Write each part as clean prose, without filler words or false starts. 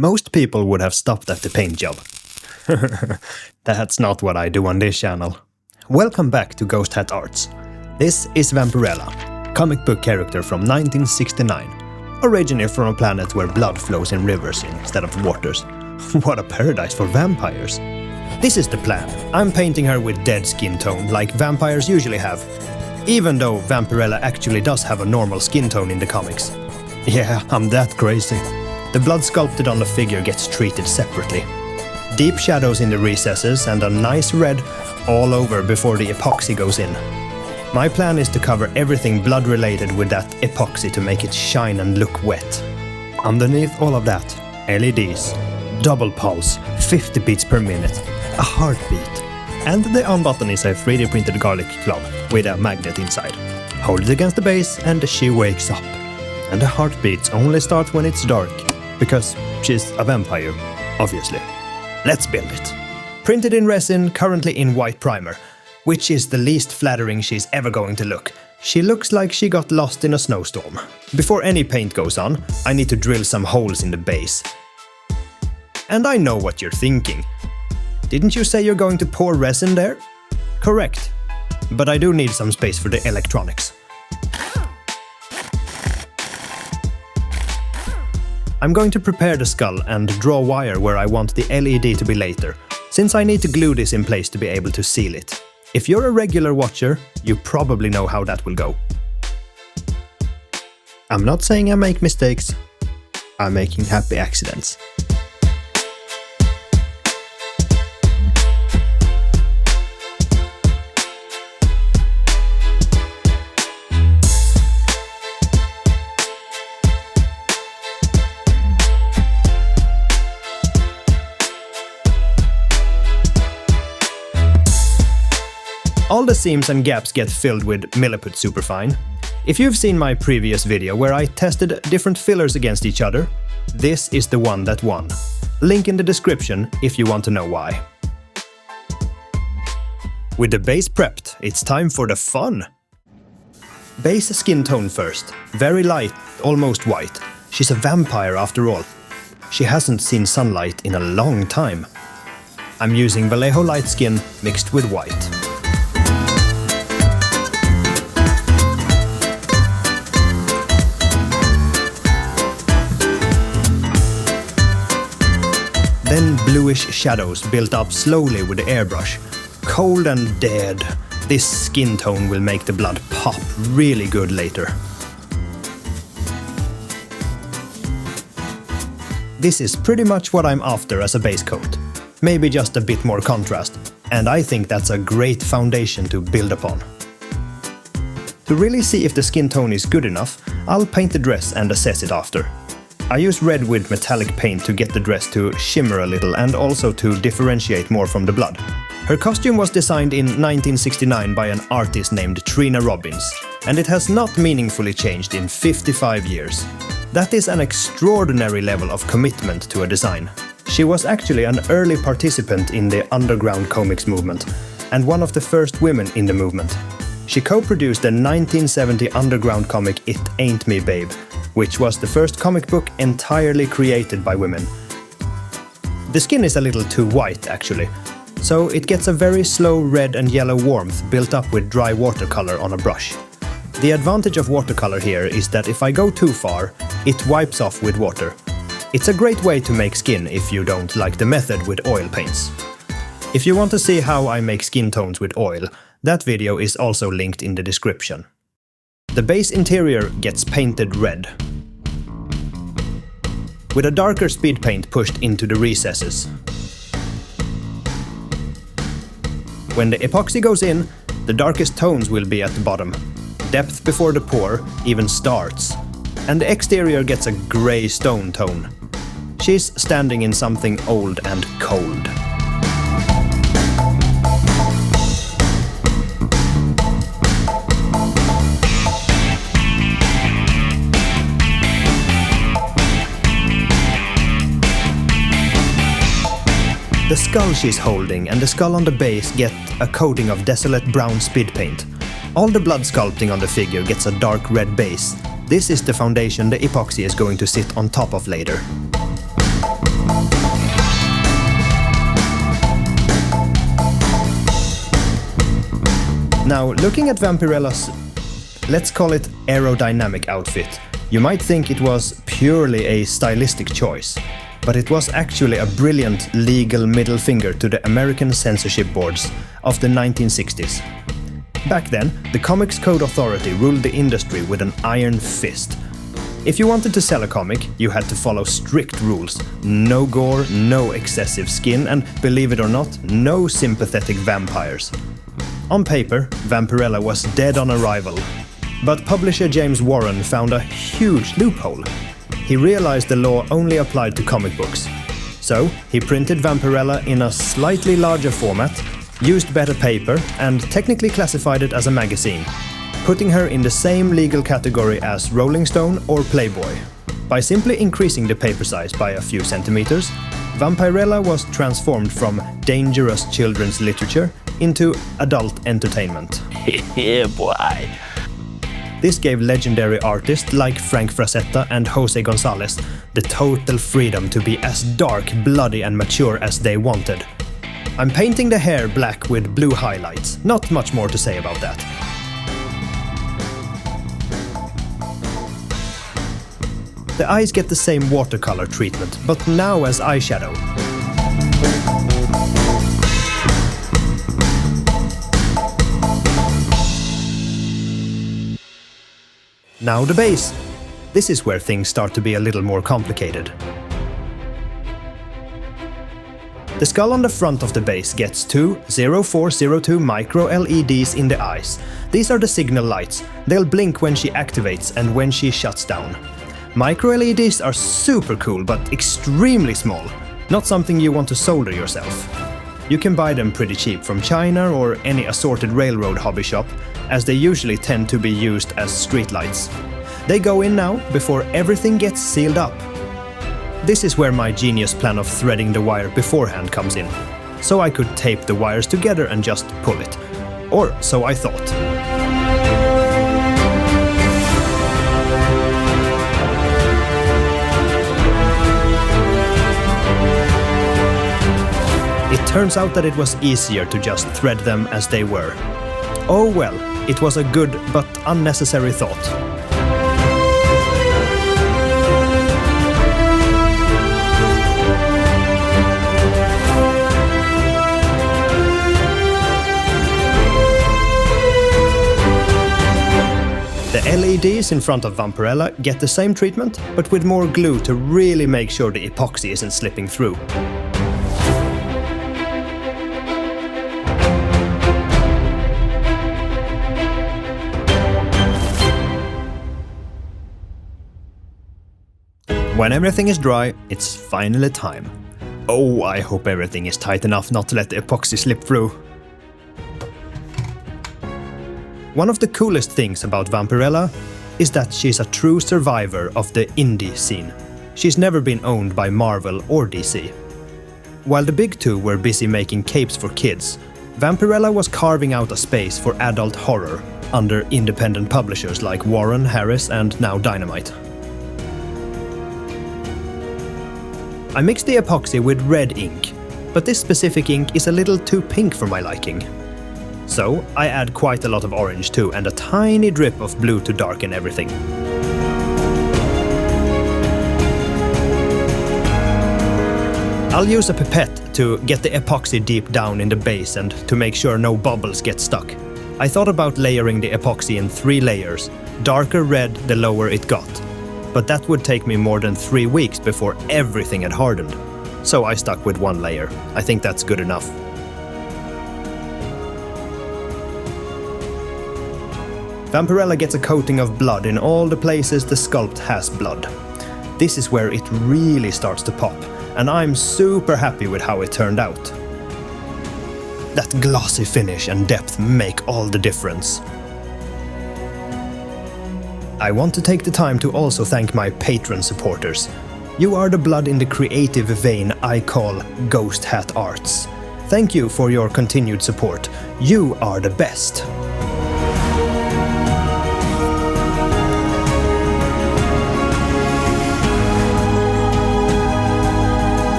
Most people would have stopped at the paint job. That's not what I do on this channel. Welcome back to Ghosthatarts. This is Vampirella, comic book character from 1969, originally from a planet where blood flows in rivers instead of waters. What a paradise for vampires. This is the plan. I'm painting her with dead skin tone like vampires usually have, even though Vampirella actually does have a normal skin tone in the comics. Yeah, I'm that crazy. The blood sculpted on the figure gets treated separately. Deep shadows in the recesses and a nice red all over before the epoxy goes in. My plan is to cover everything blood related with that epoxy to make it shine and look wet. Underneath all of that, LEDs, double pulse, 50 beats per minute, a heartbeat. And the on button is a 3D printed garlic clove with a magnet inside. Hold it against the base and she wakes up. And the heartbeats only start when it's dark, because she's a vampire, obviously. Let's build it. Printed in resin, currently in white primer, which is the least flattering she's ever going to look. She looks like she got lost in a snowstorm. Before any paint goes on, I need to drill some holes in the base. And I know what you're thinking. Didn't you say you're going to pour resin there? Correct. But I do need some space for the electronics. I'm going to prepare the skull and draw wire where I want the LED to be later, since I need to glue this in place to be able to seal it. If you're a regular watcher, you probably know how that will go. I'm not saying I make mistakes, I'm making happy accidents. All the seams and gaps get filled with Milliput Superfine. If you've seen my previous video where I tested different fillers against each other, this is the one that won. Link in the description if you want to know why. With the base prepped, it's time for the fun! Base skin tone first. Very light, almost white. She's a vampire after all. She hasn't seen sunlight in a long time. I'm using Vallejo light skin mixed with white. Then bluish shadows built up slowly with the airbrush. Cold and dead. This skin tone will make the blood pop really good later. This is pretty much what I'm after as a base coat. Maybe just a bit more contrast, and I think that's a great foundation to build upon. To really see if the skin tone is good enough, I'll paint the dress and assess it after. I use red with metallic paint to get the dress to shimmer a little and also to differentiate more from the blood. Her costume was designed in 1969 by an artist named Trina Robbins, and it has not meaningfully changed in 55 years. That is an extraordinary level of commitment to a design. She was actually an early participant in the underground comics movement, and one of the first women in the movement. She co-produced the 1970 underground comic It Ain't Me Babe, which was the first comic book entirely created by women. The skin is a little too white, actually, so it gets a very slow red and yellow warmth built up with dry watercolor on a brush. The advantage of watercolor here is that if I go too far, it wipes off with water. It's a great way to make skin if you don't like the method with oil paints. If you want to see how I make skin tones with oil, that video is also linked in the description. The base interior gets painted red, with a darker speed paint pushed into the recesses. When the epoxy goes in, the darkest tones will be at the bottom. Depth before the pour even starts, and the exterior gets a grey stone tone. She's standing in something old and cold. The skull she's holding and the skull on the base get a coating of desolate brown speed paint. All the blood sculpting on the figure gets a dark red base. This is the foundation the epoxy is going to sit on top of later. Now, looking at Vampirella's, let's call it aerodynamic outfit, you might think it was purely a stylistic choice, but it was actually a brilliant legal middle finger to the American censorship boards of the 1960s. Back then, the Comics Code Authority ruled the industry with an iron fist. If you wanted to sell a comic, you had to follow strict rules. No gore, no excessive skin, and believe it or not, no sympathetic vampires. On paper, Vampirella was dead on arrival, but publisher James Warren found a huge loophole. He realized the law only applied to comic books. So, he printed Vampirella in a slightly larger format, used better paper, and technically classified it as a magazine, putting her in the same legal category as Rolling Stone or Playboy. By simply increasing the paper size by a few centimeters, Vampirella was transformed from dangerous children's literature into adult entertainment. Yeah, boy. This gave legendary artists like Frank Frazetta and Jose Gonzalez the total freedom to be as dark, bloody and mature as they wanted. I'm painting the hair black with blue highlights, not much more to say about that. The eyes get the same watercolor treatment, but now as eyeshadow. Now the base. This is where things start to be a little more complicated. The skull on the front of the base gets two 0402 micro LEDs in the eyes. These are the signal lights. They'll blink when she activates and when she shuts down. Micro LEDs are super cool but extremely small. Not something you want to solder yourself. You can buy them pretty cheap from China or any assorted railroad hobby shop, as they usually tend to be used as streetlights. They go in now before everything gets sealed up. This is where my genius plan of threading the wire beforehand comes in, so I could tape the wires together and just pull it. Or so I thought. It turns out that it was easier to just thread them as they were. Oh well, it was a good but unnecessary thought. The LEDs in front of Vampirella get the same treatment, but with more glue to really make sure the epoxy isn't slipping through. When everything is dry, it's finally time. Oh, I hope everything is tight enough not to let the epoxy slip through. One of the coolest things about Vampirella is that she's a true survivor of the indie scene. She's never been owned by Marvel or DC. While the big two were busy making capes for kids, Vampirella was carving out a space for adult horror under independent publishers like Warren, Harris, and now Dynamite. I mixed the epoxy with red ink, but this specific ink is a little too pink for my liking. So I add quite a lot of orange too, and a tiny drip of blue to darken everything. I'll use a pipette to get the epoxy deep down in the base and to make sure no bubbles get stuck. I thought about layering the epoxy in 3 layers, darker red the lower it got. But that would take me more than 3 weeks before everything had hardened. So I stuck with 1 layer. I think that's good enough. Vampirella gets a coating of blood in all the places the sculpt has blood. This is where it really starts to pop, and I'm super happy with how it turned out. That glossy finish and depth make all the difference. I want to take the time to also thank my Patreon supporters. You are the blood in the creative vein I call ghosthatarts. Thank you for your continued support. You are the best.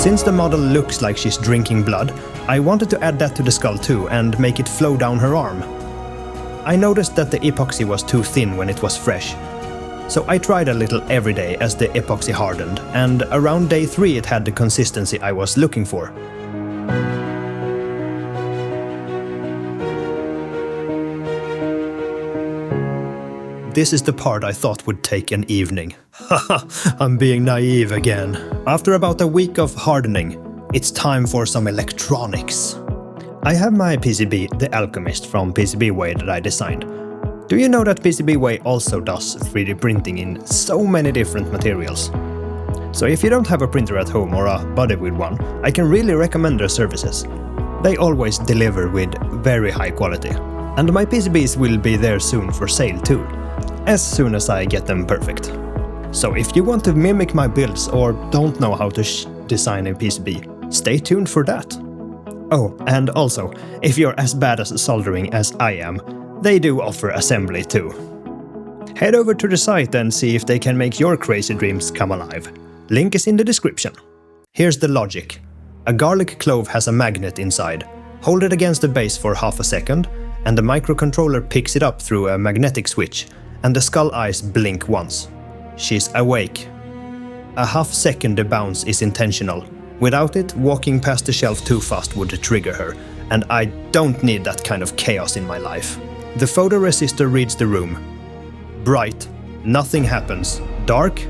Since the model looks like she's drinking blood, I wanted to add that to the skull too and make it flow down her arm. I noticed that the epoxy was too thin when it was fresh, so I tried a little every day as the epoxy hardened, and around day 3 it had the consistency I was looking for. This is the part I thought would take an evening. Haha, I'm being naive again. After about a week of hardening, it's time for some electronics. I have my PCB, the Alchemist from PCBWay that I designed. Do you know that PCBWay also does 3D printing in so many different materials? So if you don't have a printer at home or a buddy with one, I can really recommend their services. They always deliver with very high quality. And my PCBs will be there soon for sale too, as soon as I get them perfect. So if you want to mimic my builds or don't know how to design a PCB, stay tuned for that. Oh, and also, if you're as bad at soldering as I am, they do offer assembly too. Head over to the site and see if they can make your crazy dreams come alive. Link is in the description. Here's the logic. A garlic clove has a magnet inside. Hold it against the base for half a second, and the microcontroller picks it up through a magnetic switch, and the skull eyes blink once. She's awake. A half second bounce is intentional. Without it, walking past the shelf too fast would trigger her, and I don't need that kind of chaos in my life. The photoresistor reads the room. Bright, nothing happens. Dark,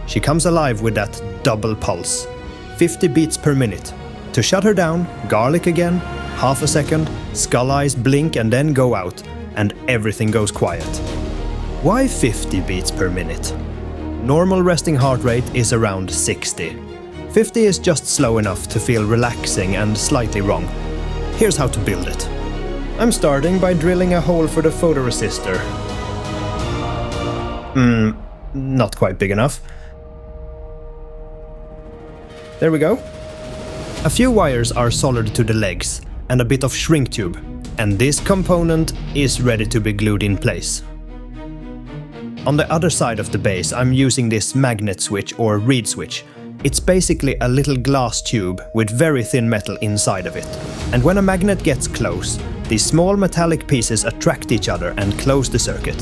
she comes alive with that double pulse. 50 beats per minute. To shut her down, garlic again, half a second, skull eyes blink and then go out, and everything goes quiet. Why 50 beats per minute? Normal resting heart rate is around 60. 50 is just slow enough to feel relaxing and slightly wrong. Here's how to build it. I'm starting by drilling a hole for the photoresistor. Not quite big enough. There we go. A few wires are soldered to the legs and a bit of shrink tube, and this component is ready to be glued in place. On the other side of the base, I'm using this magnet switch or reed switch. It's basically a little glass tube with very thin metal inside of it. And when a magnet gets close, these small metallic pieces attract each other and close the circuit.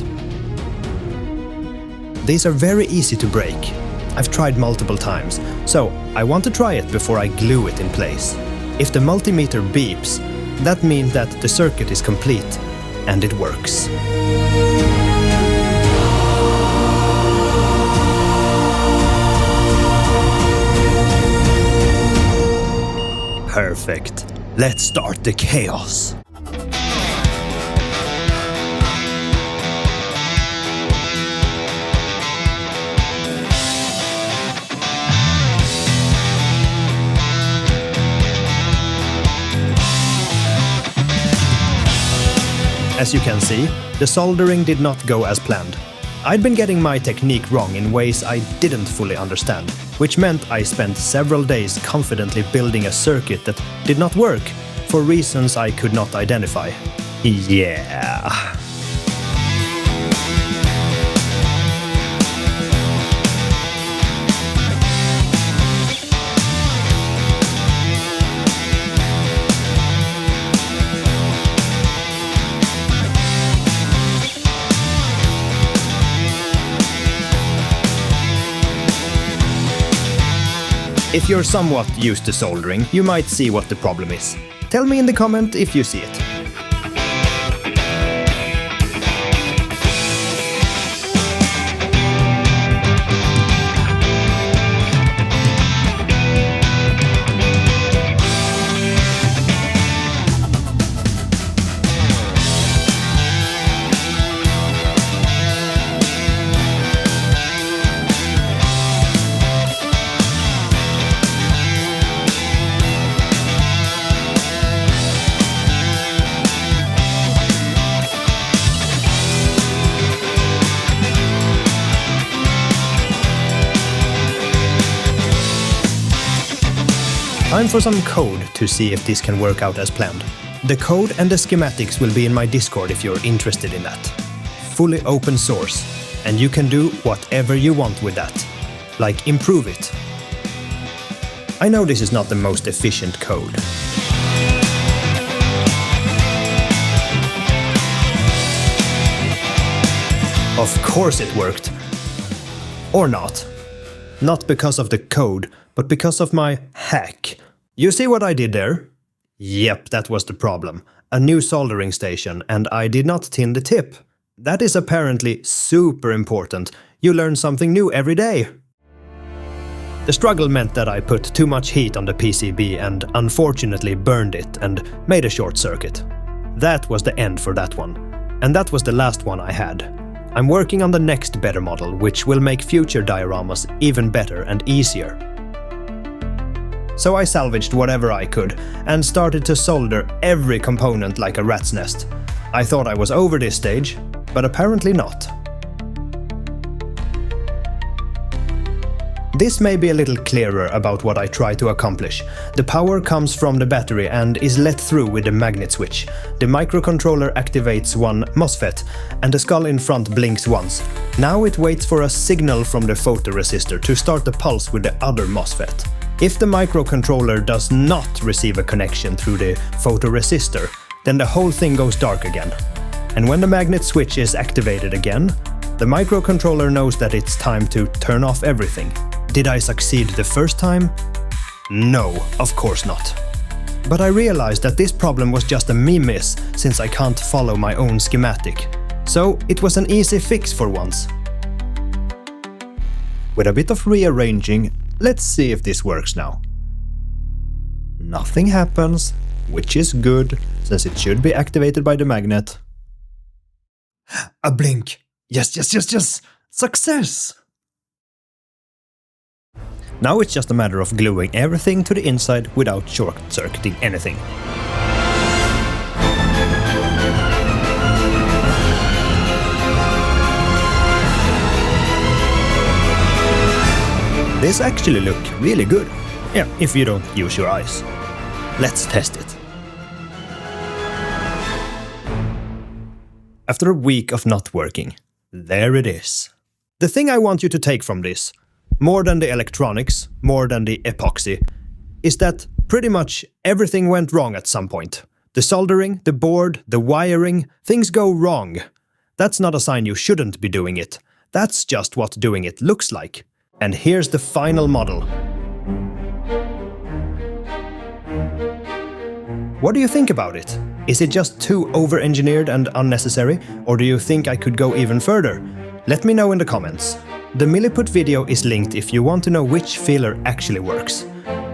These are very easy to break. I've tried multiple times, so I want to try it before I glue it in place. If the multimeter beeps, that means that the circuit is complete, and it works. Perfect. Let's start the chaos. As you can see, the soldering did not go as planned. I'd been getting my technique wrong in ways I didn't fully understand, which meant I spent several days confidently building a circuit that did not work for reasons I could not identify. Yeah. If you're somewhat used to soldering, you might see what the problem is. Tell me in the comment if you see it. Time for some code to see if this can work out as planned. The code and the schematics will be in my Discord if you're interested in that. Fully open source, and you can do whatever you want with that. Like improve it. I know this is not the most efficient code. Of course it worked. Or not. Not because of the code, but because of my hack. You see what I did there? Yep, that was the problem. A new soldering station, and I did not tin the tip. That is apparently super important. You learn something new every day. The struggle meant that I put too much heat on the PCB and unfortunately burned it and made a short circuit. That was the end for that one. And that was the last one I had. I'm working on the next better model, which will make future dioramas even better and easier. So I salvaged whatever I could and started to solder every component like a rat's nest. I thought I was over this stage, but apparently not. This may be a little clearer about what I try to accomplish. The power comes from the battery and is let through with the magnet switch. The microcontroller activates one MOSFET and the skull in front blinks once. Now it waits for a signal from the photoresistor to start the pulse with the other MOSFET. If the microcontroller does not receive a connection through the photoresistor, then the whole thing goes dark again. And when the magnet switch is activated again, the microcontroller knows that it's time to turn off everything. Did I succeed the first time? No, of course not. But I realized that this problem was just a me miss since I can't follow my own schematic. So it was an easy fix for once. With a bit of rearranging, let's see if this works now. Nothing happens, which is good, since it should be activated by the magnet. A blink! Yes! Success! Now it's just a matter of gluing everything to the inside without short-circuiting anything. This actually looked really good. Yeah, if you don't use your eyes. Let's test it. After a week of not working, there it is. The thing I want you to take from this, more than the electronics, more than the epoxy, is that pretty much everything went wrong at some point. The soldering, the board, the wiring, things go wrong. That's not a sign you shouldn't be doing it. That's just what doing it looks like. And here's the final model. What do you think about it? Is it just too over-engineered and unnecessary, or do you think I could go even further? Let me know in the comments. The Milliput video is linked if you want to know which filler actually works.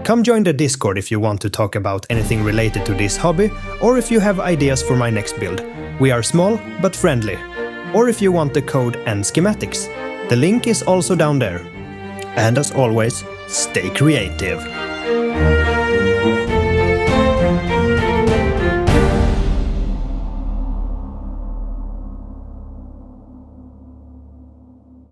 Come join the Discord if you want to talk about anything related to this hobby, or if you have ideas for my next build. We are small but friendly. Or if you want the code and schematics. The link is also down there. And as always, stay creative.